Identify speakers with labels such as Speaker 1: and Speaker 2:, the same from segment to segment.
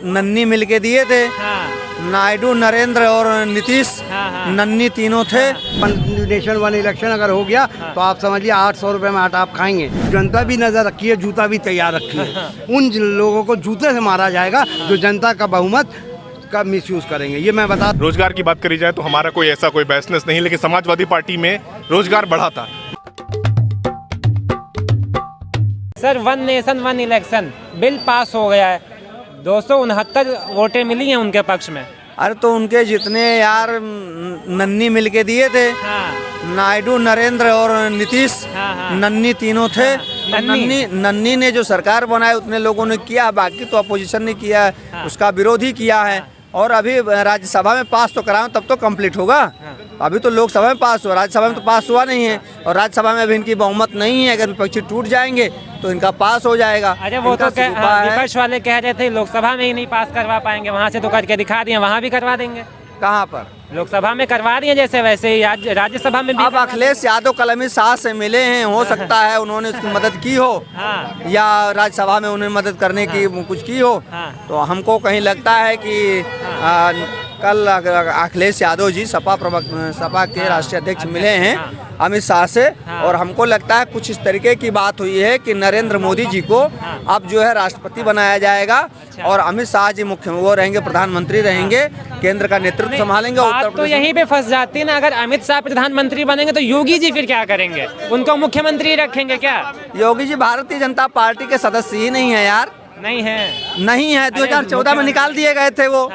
Speaker 1: नन्नी मिलके दिए थे। नायडू, नरेंद्र और नीतीश, नन्नी तीनों थे।
Speaker 2: नेशन वन इलेक्शन अगर हो गया तो आप समझिए 800 रुपए में आटा आप खाएंगे। जनता भी नजर रखिए, जूता भी तैयार रखिए। उन लोगों को जूते से मारा जाएगा जो जनता का बहुमत का मिसयूज करेंगे, ये मैं बता।
Speaker 3: रोजगार की बात करी जाए तो हमारा कोई ऐसा कोई बिजनेस नहीं, लेकिन समाजवादी पार्टी में रोजगार बढ़ा था।
Speaker 4: Sir, one nation one election bill pass हो गया है, 269 वोटें मिली हैं उनके पक्ष में।
Speaker 1: अरे तो उनके जितने यार नन्नी मिलके दिए थे। नायडू, नरेंद्र और नीतीश, नन्नी तीनों थे। नन्नी ने जो सरकार बनाई उतने लोगों ने किया, बाकी तो अपोजिशन ने किया है, उसका विरोध ही किया है। और अभी राज्यसभा में पास तो कराओ तब तो कंप्लीट होगा। अभी तो लोकसभा में पास हुआ, राज्यसभा में तो पास हुआ नहीं है। और राज्यसभा में अभी इनकी बहुमत नहीं है, अगर विपक्षी टूट जाएंगे तो इनका पास हो जाएगा।
Speaker 4: अरे वो तो विपक्ष वाले कह रहे थे लोकसभा में ही नहीं पास करवा पाएंगे, वहाँ से तो करके दिखा दिए, वहाँ भी करवा देंगे।
Speaker 1: कहाँ पर?
Speaker 4: लोकसभा में करवा दिए जैसे वैसे ही राज्यसभा में भी।
Speaker 1: अब अखिलेश यादव कल अमित शाह से मिले हैं, हो सकता है उन्होंने उसकी मदद की हो। या राज्यसभा में उन्हें मदद करने की कुछ की हो। तो हमको कहीं लगता है कि कल अखिलेश यादव जी सपा के राष्ट्रीय अध्यक्ष मिले हैं अमित शाह से, और हमको लगता है कुछ इस तरीके की बात हुई है कि नरेंद्र मोदी जी को अब जो है राष्ट्रपति बनाया जाएगा और अमित शाह जी वो रहेंगे, प्रधानमंत्री रहेंगे, केंद्र का नेतृत्व संभालेंगे।
Speaker 4: बात तो यहीं पे फंस जाती है ना, अगर अमित शाह प्रधानमंत्री बनेंगे तो योगी जी फिर क्या करेंगे? उनको मुख्यमंत्री रखेंगे क्या?
Speaker 1: योगी जी भारतीय जनता पार्टी के सदस्य ही नहीं है यार।
Speaker 4: नहीं है
Speaker 1: 2014 में निकाल दिए गए थे वो।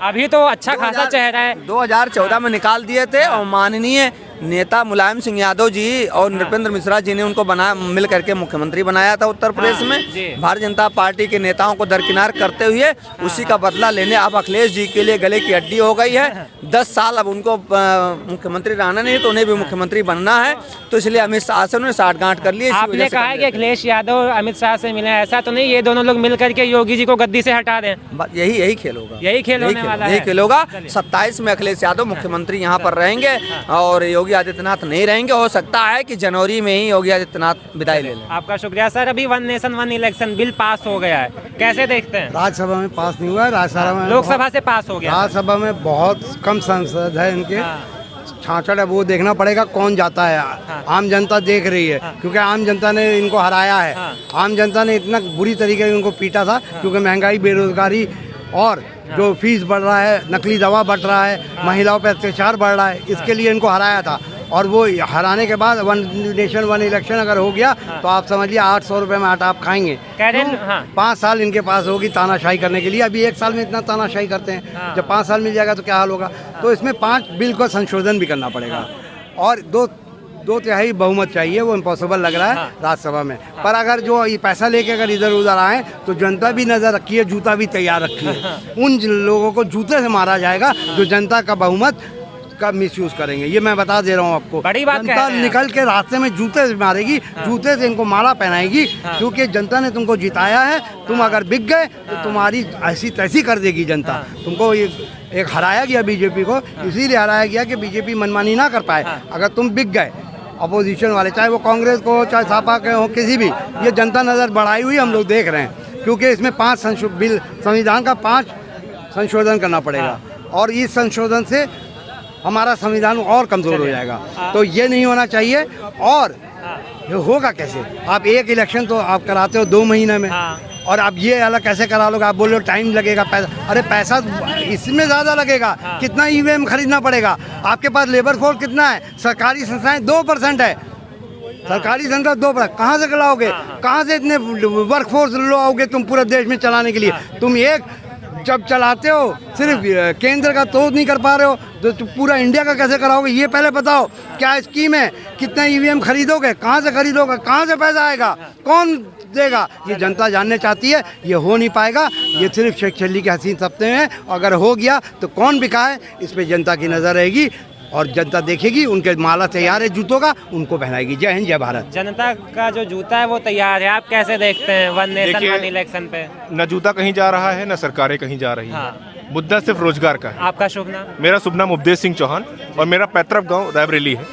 Speaker 4: अभी तो अच्छा खासा चेहरा है।
Speaker 1: 2014 में निकाल दिए थे और माननीय नेता मुलायम सिंह यादव जी और नृपेंद्र मिश्रा जी ने उनको मिल करके मुख्यमंत्री बनाया था उत्तर प्रदेश में। भारतीय जनता पार्टी के नेताओं को दरकिनार करते हुए उसी का बदला लेने अब अखिलेश जी के लिए गले की हड्डी हो गई है। 10 साल अब उनको मुख्यमंत्री रहना नहीं तो उन्हें भी मुख्यमंत्री बनना है, तो इसलिए अमित शाह से उन्होंने साठगांठ कर ली।
Speaker 4: आपने कहा है कि अखिलेश यादव अमित शाह से मिले, ऐसा तो नहीं ये दोनों लोग मिल करके योगी जी को गद्दी से हटा दें?
Speaker 1: यही खेल होगा,
Speaker 4: यही खेल होने वाला है।
Speaker 1: यही खेल होगा। 27 में अखिलेश यादव मुख्यमंत्री यहाँ पर रहेंगे और योगी आदित्यनाथ नहीं रहेंगे। हो सकता है कि जनवरी में ही योगी आदित्यनाथ विदाई ले लें।
Speaker 4: आपका शुक्रिया सर। अभी one nation one election bill pass हो गया है, कैसे देखते हैं?
Speaker 2: राज्यसभा में पास नहीं हुआ है, राज्यसभा में
Speaker 4: लोकसभा से पास हो गया।
Speaker 2: राज्यसभा में बहुत कम सांसद है इनके। छाछड़ है, वो देखना पड़ेगा कौन जाता है। आम जनता देख रही है क्योंकि आम जनता ने इनको हराया है। आम जनता ने इतना बुरी तरीके से इनको पीटा था क्योंकि महंगाई, बेरोजगारी और जो फीस बढ़ रहा है, नकली दवा बढ़ रहा है, महिलाओं पर अत्याचार बढ़ रहा है, इसके लिए इनको हराया था। और वो हराने के बाद वन नेशन वन इलेक्शन अगर हो गया तो आप समझिए 800 रुपए में आटा आप खाएंगे। 5 साल इनके पास होगी तानाशाही करने के लिए। अभी 1 साल में इतना तानाशाही करते हैं, जब 5 साल मिल जाएगा तो क्या हाल होगा? तो इसमें 5 बिल को संशोधन भी करना पड़ेगा और दो तिहाई बहुमत चाहिए। वो इम्पॉसिबल लग रहा है राज्यसभा में। पर अगर जो ये पैसा लेके अगर इधर उधर आए तो जनता भी नजर रखिए, जूता भी तैयार रखिए। उन लोगों को जूते से मारा जाएगा जो जनता का बहुमत का मिसयूज करेंगे, ये मैं बता दे रहा हूँ आपको।
Speaker 4: बड़ी बात
Speaker 2: जनता निकल के रास्ते में जूते से मारेगी, जूते से इनको माला पहनाएगी क्योंकि जनता ने तुमको जिताया है। तुम अगर बिक गए तो तुम्हारी ऐसी तैसी कर देगी जनता। तुमको एक हराया गया बीजेपी को, इसीलिए हराया गया कि बीजेपी मनमानी ना कर पाए। अगर तुम बिक गए, अपोजिशन वाले चाहे वो कांग्रेस को हो चाहे सपा के हो, किसी भी, ये जनता नज़र बढ़ाई हुई हम लोग देख रहे हैं क्योंकि इसमें 5 बिल संविधान का 5 संशोधन करना पड़ेगा और इस संशोधन से हमारा संविधान और कमज़ोर हो जाएगा। तो ये नहीं होना चाहिए। और ये होगा कैसे? आप एक इलेक्शन तो आप कराते हो 2 महीने में और आप ये अलग कैसे करा लोगे? आप बोल रहे हो टाइम लगेगा, पैसा। अरे पैसा इसमें ज़्यादा लगेगा। कितना ईवीएम खरीदना पड़ेगा? आपके पास लेबर फोर्स कितना है? सरकारी संस्थाएं 2% है। सरकारी संस्था 2%, कहाँ से लाओगे? कहाँ से इतने वर्क फोर्स लाओगे तुम पूरे देश में चलाने के लिए? तुम एक जब चलाते हो सिर्फ केंद्र का तो नहीं कर पा रहे हो तो पूरा इंडिया का कैसे कराओगे? ये पहले बताओ, क्या स्कीम है? कितना ईवीएम खरीदोगे? कहाँ से खरीदोगे? कहाँ से पैसा आएगा? कौन देगा? ये जनता जानने चाहती है। ये हो नहीं पाएगा, ये सिर्फ शेख छल्ली के हसीन सपने हैं। अगर हो गया तो कौन बिका है, इस पर जनता की नज़र रहेगी और जनता देखेगी। उनके माला तैयार है जूतों का, उनको पहनाएगी। जय हिंद, जय भारत।
Speaker 4: जनता का जो जूता है वो तैयार है, आप कैसे देखते हैं वन नेशन वन इलेक्शन पे?
Speaker 3: न जूता कहीं जा रहा है, न सरकारें कहीं जा रही है। मुद्दा सिर्फ रोजगार का है।
Speaker 4: आपका शुभ नाम?
Speaker 3: मेरा शुभ नाम उपदेश सिंह चौहान और मेरा पैतृक गांव रायबरेली है।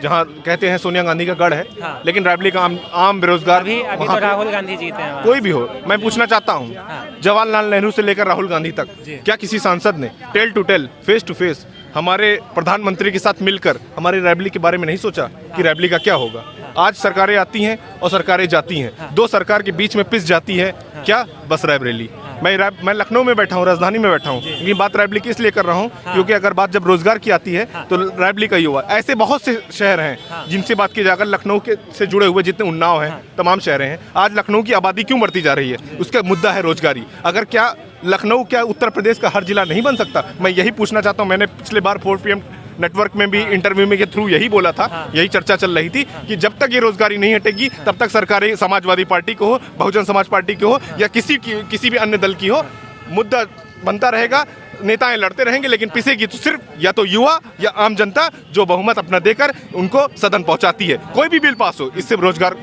Speaker 3: जहाँ कहते हैं सोनिया गांधी का गढ़ है,
Speaker 4: हाँ।
Speaker 3: लेकिन रायबरेली का आम बेरोजगार
Speaker 4: अभी
Speaker 3: वहाँ
Speaker 4: तो
Speaker 3: पे
Speaker 4: राहुल गांधी जीते हैं वहाँ।
Speaker 3: कोई भी हो, मैं पूछना चाहता हूँ, जवाहरलाल नेहरू से लेकर राहुल गांधी तक क्या किसी सांसद ने tell to tell, face to face हमारे प्रधानमंत्री के साथ मिलकर हमारे रायबरेली के बारे में नहीं सोचा कि रायबरेली का क्या होगा? आज सरकारें आती हैं और सरकारें जाती हैं, दो सरकार के बीच में पिस जाती है क्या? बस रायबरेली। मैं लखनऊ में बैठा हूँ, राजधानी में बैठा हूँ, ये बात रायबरेली की इसलिए कर रहा हूँ क्योंकि अगर बात जब रोजगार की आती है तो रायबरेली का ही हुआ। ऐसे बहुत से शहर हैं जिनसे बात की जाकर लखनऊ के से जुड़े हुए जितने उन्नाव हैं, तमाम शहर हैं, आज लखनऊ की आबादी क्यों बढ़ती जा रही है? उसका मुद्दा है रोजगारी। अगर क्या लखनऊ क्या उत्तर प्रदेश का हर जिला नहीं बन सकता? मैं यही पूछना चाहता हूँ। मैंने पिछले बार 4 PM नेटवर्क में भी इंटरव्यू में के थ्रू यही बोला था, यही चर्चा चल रही थी कि जब तक ये रोजगारी नहीं हटेगी तब तक सरकारें समाजवादी पार्टी को हो, बहुजन समाज पार्टी की हो या किसी भी अन्य दल की हो, मुद्दा बनता रहेगा, नेताएं लड़ते रहेंगे, लेकिन पिसेगी तो सिर्फ या तो युवा या आम जनता जो बहुमत अपना देकर उनको सदन पहुंचाती है। कोई भी बिल पास हो, इससे रोजगार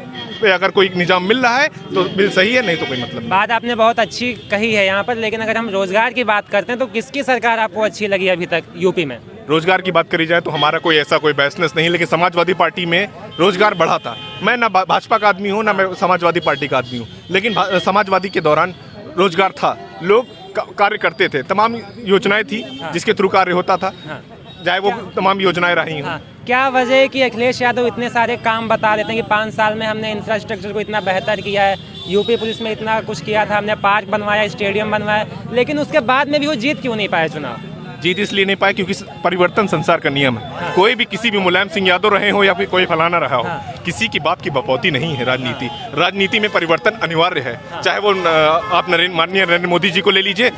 Speaker 3: पे अगर कोई निजाम मिल रहा है तो बिल सही है, नहीं तो कोई मतलब नहीं।
Speaker 4: बात आपने बहुत अच्छी कही है यहाँ पर, लेकिन अगर हम रोजगार की बात करते हैं तो किसकी सरकार आपको अच्छी लगी अभी तक यूपी में?
Speaker 3: रोजगार की बात करी जाए तो हमारा कोई ऐसा कोई बिजनेस नहीं, लेकिन समाजवादी पार्टी में रोजगार बढ़ा था। मैं ना भाजपा का आदमी हूँ ना मैं समाजवादी पार्टी का आदमी हूँ, लेकिन समाजवादी के दौरान रोजगार था, लोग कार्य करते थे, तमाम योजनाएं थी जिसके थ्रू कार्य होता था, चाहे वो तमाम योजनाएं रही हों।
Speaker 4: क्या वजह है कि अखिलेश यादव इतने सारे काम बता देते हैं कि 5 साल में हमने इंफ्रास्ट्रक्चर को इतना बेहतर किया है, यूपी पुलिस में इतना कुछ किया था, हमने पार्क बनवाया, स्टेडियम बनवाया, लेकिन उसके बाद में भी वो जीत क्यों नहीं पाए चुनाव?
Speaker 3: जीत इसलिए नहीं पाए क्योंकि परिवर्तन संसार का नियम है। कोई भी किसी भी मुलायम सिंह यादव रहे हो या फिर कोई फलाना रहा हो, किसी की बाप की बपौती नहीं है राजनीति। राजनीति में परिवर्तन अनिवार्य है, चाहे वो आप माननीय नरेंद्र मोदी जी को ले लीजिए,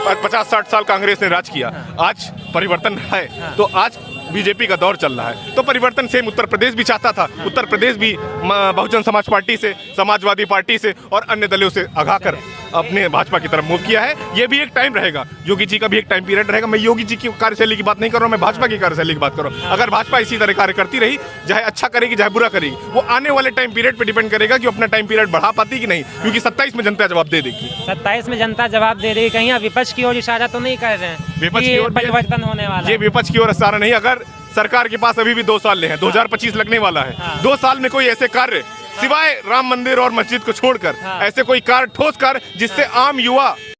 Speaker 3: 50-60 साल कांग्रेस ने राज किया, आज परिवर्तन है तो आज बीजेपी का दौर चल रहा है, तो परिवर्तन सेम उत्तर प्रदेश भी चाहता था। उत्तर प्रदेश भी बहुजन समाज पार्टी से, समाजवादी पार्टी से और अन्य दलों से आगाकर अपने भाजपा की तरफ मूव किया है। ये भी एक टाइम रहेगा, योगी जी का भी एक टाइम पीरियड रहेगा। मैं योगी जी की कार्यशैली की बात नहीं कर रहा हूँ, मैं भाजपा की कार्यशैली की बात कर रहा हूँ। अगर भाजपा इसी तरह कार्य करती रही, चाहे अच्छा करेगी चाहे बुरा करेगी, वो आने वाले टाइम पीरियड पे डिपेंड करेगा कि अपना टाइम पीरियड बढ़ा पाती कि नहीं, क्योंकि 27 में जनता जवाब दे देगी।
Speaker 4: 27 में जनता जवाब दे रही, कहीं विपक्ष की ओर इशारा तो नहीं कर रहे हैं
Speaker 3: विपक्ष की ओर
Speaker 4: परिवर्तन होने वाला?
Speaker 3: ये विपक्ष की ओर इशारा नहीं, अगर सरकार के पास अभी भी 2 साल हैं, 2025 लगने वाला है, 2 साल में कोई ऐसे कार्य सिवाय राम मंदिर और मस्जिद को छोड़कर ऐसे कोई कार्य, ठोस कार्य जिससे आम युवा